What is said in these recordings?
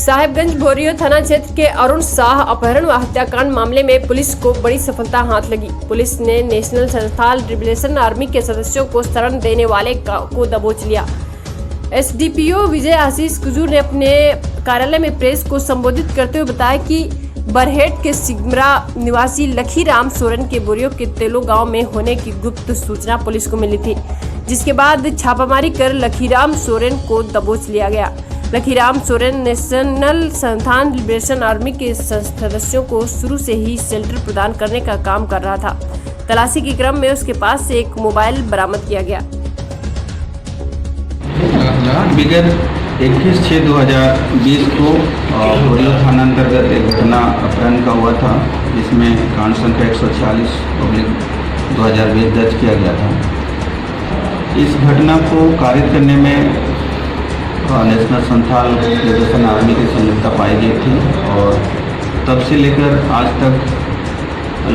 साहेबगंज बोरियो थाना क्षेत्र के अरुण शाह अपहरण व हत्याकांड मामले में पुलिस को बड़ी सफलता हाथ लगी। पुलिस ने नेशनल संथाल लिबरेशन आर्मी के सदस्यों को शरण देने वाले को दबोच लिया। एसडीपीओ विजय आशीष कुजूर ने अपने कार्यालय में प्रेस को संबोधित करते हुए बताया कि बरहेट के सिगमरा निवासी लखीराम सोरेन के बोरियो के तेलो गांव में होने की गुप्त सूचना पुलिस को मिली थी, जिसके बाद छापामारी कर लखीराम सोरेन को दबोच लिया गया। Lakhiram Soren national Santhal liberation army के सदस्यों को शुरू से ही शेल्टर प्रदान करने का काम कर रहा था। तलाशी के क्रम में उसके पास से एक मोबाइल बरामद किया गया। विगत 21/6/2020 को बोरियो थाना अंतर्गत एक घटना अपहरण का हुआ था, जिसमें कांड संख्या 146/2020 दर्ज किया गया था। इस घटना को कारित करने में नेशनल संथाल लिबरेशन आर्मी की संलिप्तता पाई गई थी और तब से लेकर आज तक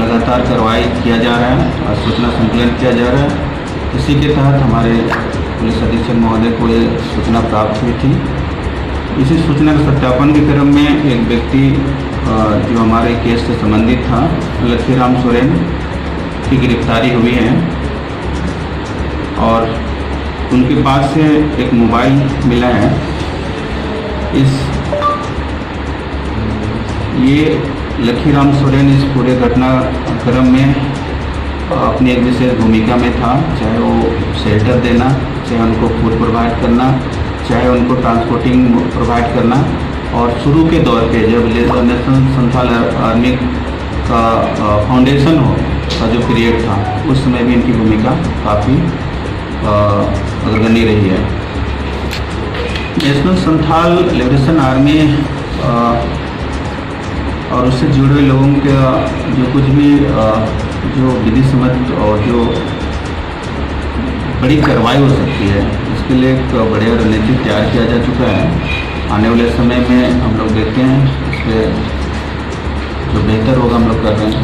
लगातार कार्रवाई किया जा रहा है और सूचना संकलन किया जा रहा है। इसी के तहत हमारे पुलिस अधीक्षक महोदय को ये सूचना प्राप्त हुई थी। इसी सूचना के सत्यापन के क्रम में एक व्यक्ति जो हमारे केस से संबंधित था, लखीराम सोरेन की गिरफ्तारी हुई है और उनके पास से एक मोबाइल मिला है। ये लखीराम सोरेन इस पूरे घटनाक्रम में अपनी एक विशेष भूमिका में था, चाहे वो शेल्टर देना, चाहे उनको फूड प्रोवाइड करना, चाहे उनको ट्रांसपोर्टिंग प्रोवाइड करना। और शुरू के दौर पे जब नेशनल संथाल आर्मी का फाउंडेशन हो का जो पीरियड था, उस समय भी इनकी भूमिका काफ़ी अग्रगण्य रही है। नेशनल संथाल लिबरेशन आर्मी और उससे जुड़े हुए लोगों का जो कुछ भी जो विधि सम्मत और जो बड़ी कार्रवाई हो सकती है, इसके लिए एक बढ़िया रणनीति तैयार किया जा चुका है। आने वाले समय में हम लोग देखते हैं, इससे जो बेहतर होगा हम लोग कर रहे हैं।